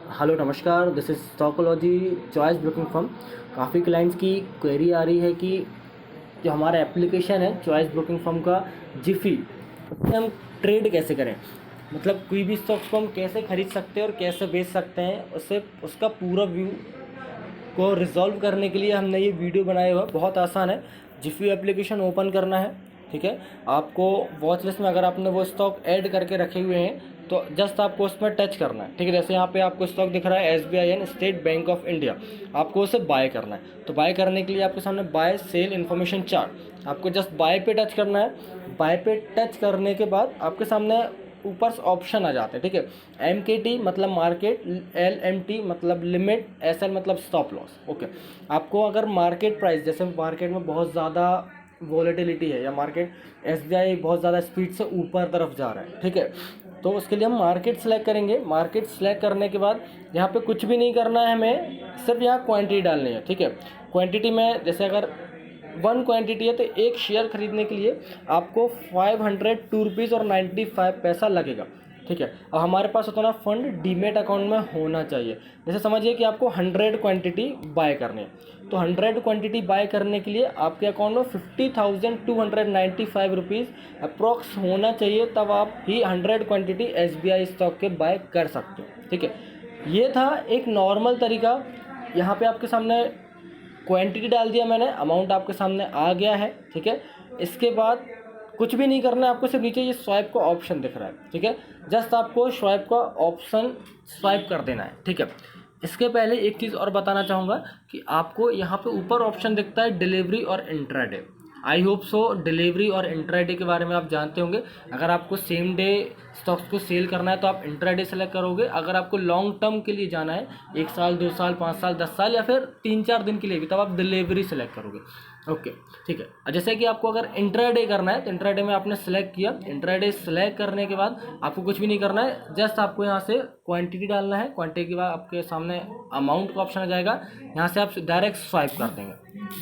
Hello नमस्कार, this is stockology choice broking firm. काफ़ी clients की क्वेरी आ रही है कि जो हमारा एप्लीकेशन है चॉइस ब्रोकिंग फर्म का जिफी, उसमें हम ट्रेड कैसे करें, मतलब कोई भी स्टॉक्स को हम कैसे खरीद सकते हैं और कैसे बेच सकते हैं, उससे उसका पूरा व्यू को रिजॉल्व करने के लिए हमने ये वीडियो बनाया हुआ है। बहुत आसान है। जिफी एप्लीकेशन ओपन करना है, ठीक है। आपको वॉच लिस्ट में अगर आपने वो स्टॉक ऐड करके रखे हुए हैं तो जस्ट आपको उसमें टच करना है, ठीक है। जैसे यहाँ पे आपको स्टॉक दिख रहा है SBIN state bank of India, आपको उसे बाय करना है। तो बाय करने के लिए आपके सामने बाय सेल इन्फॉर्मेशन चार्ट, आपको जस्ट बाय पे टच करना है। बाय पे टच करने के बाद आपके सामने ऊपर ऑप्शन आ जाते हैं, ठीक है। MKT मतलब मार्केट, LMT मतलब लिमिट, SL मतलब स्टॉप लॉस। ओके, आपको अगर मार्केट प्राइस, जैसे मार्केट में बहुत ज़्यादा वॉलेटिलिटी है या मार्केट SBI बहुत ज़्यादा स्पीड से ऊपर तरफ जा रहा है, ठीक है, तो उसके लिए हम मार्केट सेलेक्ट करेंगे। मार्केट सेलेक्ट करने के बाद यहाँ पे कुछ भी नहीं करना है हमें, सिर्फ यहाँ क्वांटिटी डालनी है, ठीक है। क्वांटिटी में जैसे अगर 1 क्वांटिटी है तो एक शेयर खरीदने के लिए आपको 502 रुपीज़ और 95 पैसा लगेगा, ठीक है। अब हमारे पास उतना फंड डीमेट अकाउंट में होना चाहिए। जैसे समझिए कि आपको 100 क्वांटिटी बाय करनी है, तो 100 क्वांटिटी बाय करने के लिए आपके अकाउंट में 50,295 रुपीज़ अप्रॉक्स होना चाहिए, तब आप ही 100 क्वांटिटी SBI स्टॉक के बाय कर सकते हो, ठीक है। ये था एक नॉर्मल तरीका। यहाँ पे आपके सामने क्वांटिटी डाल दिया मैंने, अमाउंट आपके सामने आ गया है, ठीक है। इसके बाद कुछ भी नहीं करना है आपको, सिर्फ नीचे ये स्वाइप का ऑप्शन दिख रहा है, ठीक है। जस्ट आपको स्वाइप का ऑप्शन स्वाइप कर देना है, ठीक है। इसके पहले एक चीज़ और बताना चाहूँगा कि आपको यहाँ पे ऊपर ऑप्शन दिखता है डिलीवरी और intraday. I hope so delivery और इंट्राडे के बारे में आप जानते होंगे। अगर आपको सेम डे स्टॉक्स को सेल करना है तो आप इंट्राडे सेलेक्ट करोगे। अगर आपको लॉन्ग टर्म के लिए जाना है, 1 साल 2 साल 5 साल 10 साल या फिर 3-4 दिन के लिए भी, तब आप डिलीवरी सेलेक्ट करोगे। ओके, ठीक है। जैसे कि आपको अगर इंट्राडे करना है तो इंट्राडे में आपने सेलेक्ट किया। इंट्राडे सेलेक्ट करने के बाद आपको कुछ भी नहीं करना है, जस्ट आपको यहाँ से क्वांटिटी डालना है। क्वांटिटी के बाद आपके सामने अमाउंट का ऑप्शन आ जाएगा, यहाँ से आप डायरेक्ट स्वाइप कर देंगे।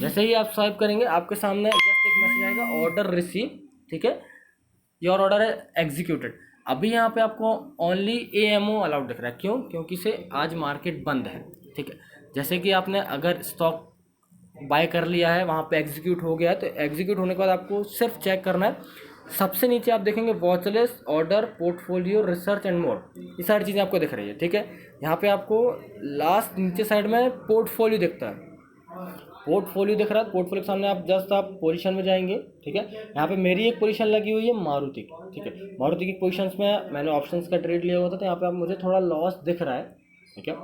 जैसे ही आप स्वाइप करेंगे आपके सामने जस्ट एक मैसेज आएगा, ऑर्डर रिसीव, ठीक है, योर ऑर्डर है एग्जीक्यूटेड। अभी यहाँ पे आपको ओनली AMO अलाउड दिख रहा है, क्यों? क्योंकि से आज मार्केट बंद है, ठीक है। जैसे कि आपने अगर स्टॉक बाय कर लिया है, वहाँ पे एग्जीक्यूट हो गया है, तो एग्जीक्यूट होने के बाद आपको सिर्फ चेक करना है। सबसे नीचे आप देखेंगे watch list, order, portfolio, research and more, ये सारी चीज़ें आपको दिख रही है, ठीक है। यहाँ पे आपको लास्ट नीचे साइड में पोर्टफोलियो दिखता है, पोर्टफोलियो दिख रहा है। पोर्टफोलियो के सामने आप जस्ट आप पोजीशन में जाएंगे, ठीक है। यहाँ पे मेरी एक पोजीशन लगी हुई है मारुति की, ठीक है। मारुति की पोजीशंस में मैंने ऑप्शंस का ट्रेड लिया हुआ था, तो यहाँ पे आप मुझे थोड़ा लॉस दिख रहा है, ठीक है।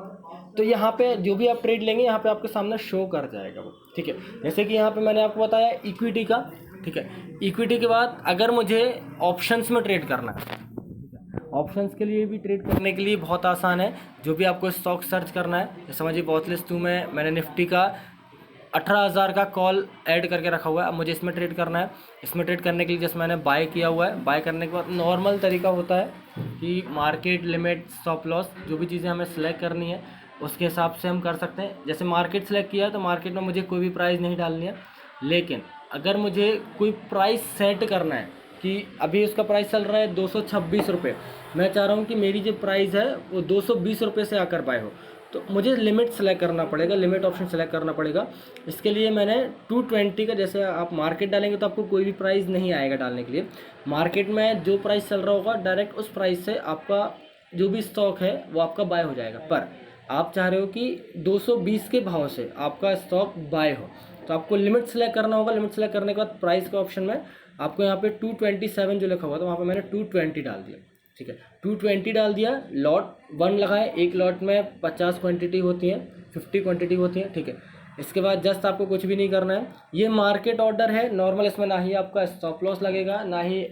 तो यहाँ पे जो भी आप ट्रेड लेंगे यहाँ पे आपके सामने शो कर जाएगा वो, ठीक है। जैसे कि यहाँ पे मैंने आपको बताया इक्विटी का, ठीक है। इक्विटी के बाद अगर मुझे ऑप्शंस में ट्रेड करना है, ऑप्शंस के लिए भी ट्रेड करने के लिए बहुत आसान है। जो भी आपको स्टॉक सर्च करना है, समझिए वॉच लिस्ट 2 में मैंने निफ्टी का 18,000 का कॉल ऐड करके रखा हुआ है। अब मुझे इसमें ट्रेड करना है। इसमें ट्रेड करने के लिए जैसे मैंने बाय किया हुआ है, बाय करने के बाद नॉर्मल तरीका होता है कि मार्केट, लिमिट, स्टॉप लॉस, जो भी चीज़ें हमें सेलेक्ट करनी है उसके हिसाब से हम कर सकते हैं। जैसे मार्केट सेलेक्ट किया है तो मार्केट में मुझे कोई भी प्राइस नहीं डालनी है, लेकिन अगर मुझे कोई प्राइस सेट करना है कि अभी उसका प्राइस चल रहा है 226 रुपये, मैं चाह रहा हूँ कि मेरी जो प्राइस है वो 220 रुपये से आकर बाय हो, तो मुझे लिमिट सेलेक्ट करना पड़ेगा, लिमिट ऑप्शन सेलेक्ट करना पड़ेगा। इसके लिए मैंने 220 का, जैसे आप मार्केट डालेंगे तो आपको कोई भी प्राइस नहीं आएगा डालने के लिए। मार्केट में जो प्राइस चल रहा होगा डायरेक्ट उस प्राइस से आपका जो भी स्टॉक है वो आपका बाय हो जाएगा। पर आप चाह रहे हो कि 220 के भाव से आपका स्टॉक बाय हो, तो आपको लिमिट सेलेक्ट करना होगा। लिमिट सेलेक्ट करने के बाद प्राइस के ऑप्शन में आपको यहाँ पे 227 जो लिखा हुआ था वहाँ पे मैंने 220 डाल दिया, ठीक है। 220 डाल दिया, लॉट 1 लगाए। एक लॉट में 50 क्वांटिटी होती है, 50 क्वांटिटी होती है, ठीक है। इसके बाद जस्ट आपको कुछ भी नहीं करना है। ये मार्केट ऑर्डर है नॉर्मल, इसमें ना ही आपका स्टॉप लॉस लगेगा ना ही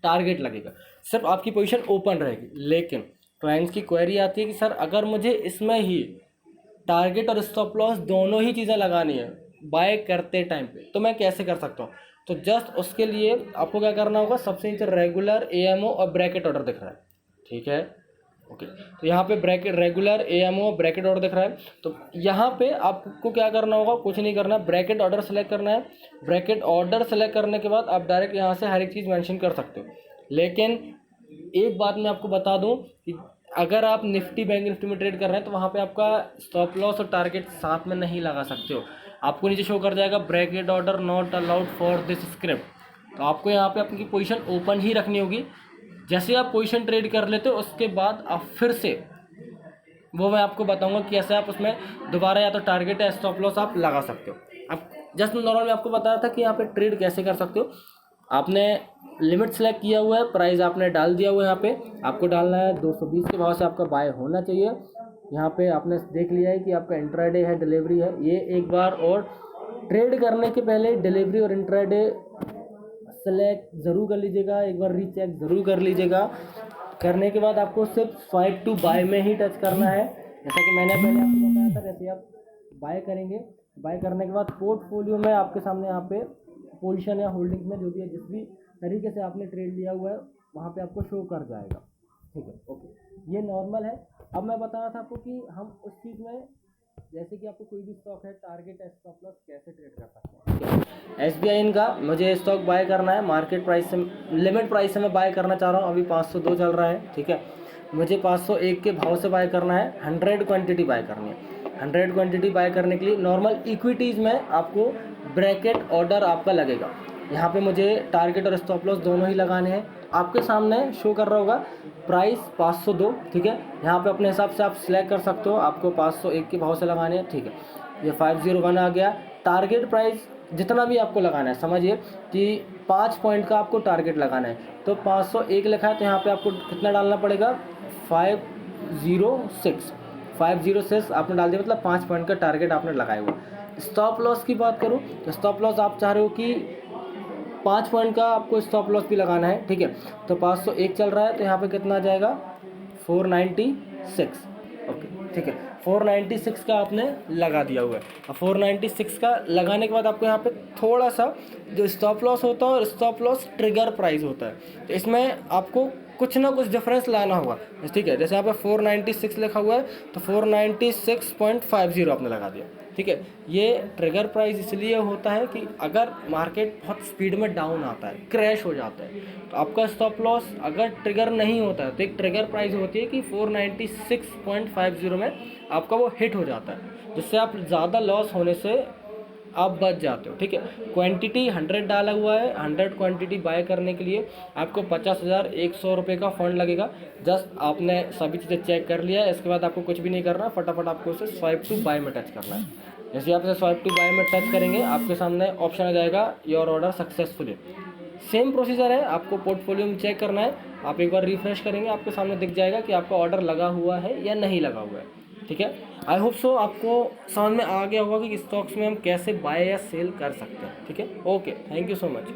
टारगेट लगेगा, सिर्फ आपकी पोजीशन ओपन रहेगी। लेकिन क्लाइंट्स की क्वेरी आती है कि सर अगर मुझे इसमें ही टारगेट और स्टॉप लॉस दोनों ही चीज़ें लगानी है बाय करते टाइम पे, तो मैं कैसे कर सकता हूँ? तो जस्ट उसके लिए आपको क्या करना होगा, सबसे नीचे रेगुलर, AMO और ब्रैकेट ऑर्डर दिख रहा है, ठीक है। ओके, तो यहाँ पे bracket, regular, AMO, bracket order दिख रहा है। तो यहाँ पे आपको क्या करना होगा, कुछ नहीं करना, ब्रैकेट ऑर्डर सेलेक्ट करना है। ब्रैकेट ऑर्डर सेलेक्ट करने के बाद आप डायरेक्ट यहाँ से हर एक चीज़ मेंशन कर सकते हो। लेकिन एक बात मैं आपको बता दूं कि अगर आप निफ्टी बैंक निफ्टी में ट्रेड कर रहे हैं तो वहाँ पे आपका स्टॉप लॉस और टारगेट साथ में नहीं लगा सकते हो। आपको नीचे शो कर जाएगा bracket order not allowed for this script. तो आपको यहाँ पे अपनी पोजीशन ओपन ही रखनी होगी। जैसे आप पोजीशन ट्रेड कर लेते हो उसके बाद आप फिर से वो मैं आपको बताऊंगा कि कैसे आप उसमें दोबारा या तो टारगेट या स्टॉप लॉस आप लगा सकते हो। अब जस्ट नॉर्मल मैं आपको बताया था कि यहाँ पे ट्रेड कैसे कर सकते हो। आपने लिमिट सेलेक्ट किया हुआ है, प्राइस आपने डाल दिया हुआ है, यहाँ पे आपको डालना है 220 के भाव से आपका बाय होना चाहिए। यहाँ पे आपने देख लिया है कि आपका इंट्राडे है, डिलीवरी है। ये एक बार और ट्रेड करने के पहले डिलीवरी और इंट्राडे सेलेक्ट ज़रूर कर लीजिएगा, एक बार रीचेक ज़रूर कर लीजिएगा। करने के बाद आपको सिर्फ स्वाइप टू बाय में ही टच करना है, जैसा कि मैंने पहले आपको बताया था। वैसे आप बाय करेंगे, बाय करने के बाद पोर्टफोलियो में आपके सामने यहाँ पे पोजीशन या होल्डिंग में जो भी है, जिस भी तरीके से आपने ट्रेड लिया हुआ है वहाँ पे आपको शो कर जाएगा। ठीक है, ओके, ये नॉर्मल है। अब मैं बता रहा था आपको कि हम उस चीज़ में, जैसे कि आपको कोई भी स्टॉक है, टारगेट है, स्टॉप लॉस कैसे ट्रेड कर सकते हैं। SBI इनका मुझे स्टॉक बाय करना है, मार्केट प्राइस से लिमिट प्राइस से मैं बाय करना चाह रहा हूँ। अभी 502 चल रहा है, ठीक है। मुझे 501 के भाव से बाय करना है, 100 क्वांटिटी बाय करनी है। 100 क्वांटिटी बाय करने के लिए नॉर्मल इक्विटीज़ में आपको ब्रैकेट ऑर्डर आपका लगेगा। यहाँ पे मुझे टारगेट और स्टॉप लॉस दोनों ही लगाने हैं। आपके सामने शो कर रहा होगा प्राइस 502, ठीक है। यहाँ पे अपने हिसाब से आप सिलेक्ट कर सकते हो, आपको 501 के भाव से लगाने हैं, ठीक है। ये 501 आ गया। टारगेट प्राइस जितना भी आपको लगाना है, समझिए कि 5 पॉइंट का आपको टारगेट लगाना है। तो 501 लिखा है तो यहाँ पे आपको कितना डालना पड़ेगा, 506 आपने डाल दिया, मतलब 5 पॉइंट का टारगेट आपने लगाया हुआ। स्टॉप लॉस की बात करूँ तो स्टॉप लॉस आप चाह रहे हो कि 5 पॉइंट का आपको स्टॉप लॉस भी लगाना है, ठीक है। तो 501 चल रहा है तो यहाँ पे कितना आ जाएगा, 496, ओके, ठीक है। 496 का आपने लगा दिया हुआ है। और 496 का लगाने के बाद आपको यहाँ पे थोड़ा सा जो स्टॉप लॉस होता है और स्टॉप लॉस ट्रिगर प्राइस होता है, तो इसमें आपको कुछ ना कुछ डिफरेंस लाना होगा, ठीक है। जैसे यहाँ पे 496 लिखा हुआ है तो 496.50 आपने लगा दिया, ठीक है। ये ट्रिगर प्राइस इसलिए होता है कि अगर मार्केट बहुत स्पीड में डाउन आता है, क्रैश हो जाता है, तो आपका स्टॉप लॉस अगर ट्रिगर नहीं होता है तो एक ट्रिगर प्राइस होती है कि 496.50 में आपका वो हिट हो जाता है, जिससे आप ज़्यादा लॉस होने से आप बच जाते हो, ठीक है। क्वांटिटी 100 डाला हुआ है। 100 क्वांटिटी बाय करने के लिए आपको 50,100 रुपये का फंड लगेगा। जस्ट आपने सभी चीज़ें चेक कर लिया है, इसके बाद आपको कुछ भी नहीं करना, फटाफट आपको उसे स्वाइप टू बाय में टच करना है। जैसे आप इसे स्वाइप टू बाय में टच करेंगे आपके सामने ऑप्शन आ जाएगा your order successfully. Same procedure है, आपको पोर्टफोलियो में चेक करना है। आप एक बार रिफ्रेश करेंगे, आपके सामने दिख जाएगा कि आपका ऑर्डर लगा हुआ है या नहीं लगा हुआ है, ठीक है। आई होप सो आपको समझ में आ गया होगा कि स्टॉक्स में हम कैसे बाय या सेल कर सकते हैं, ठीक है। Okay, thank you so much.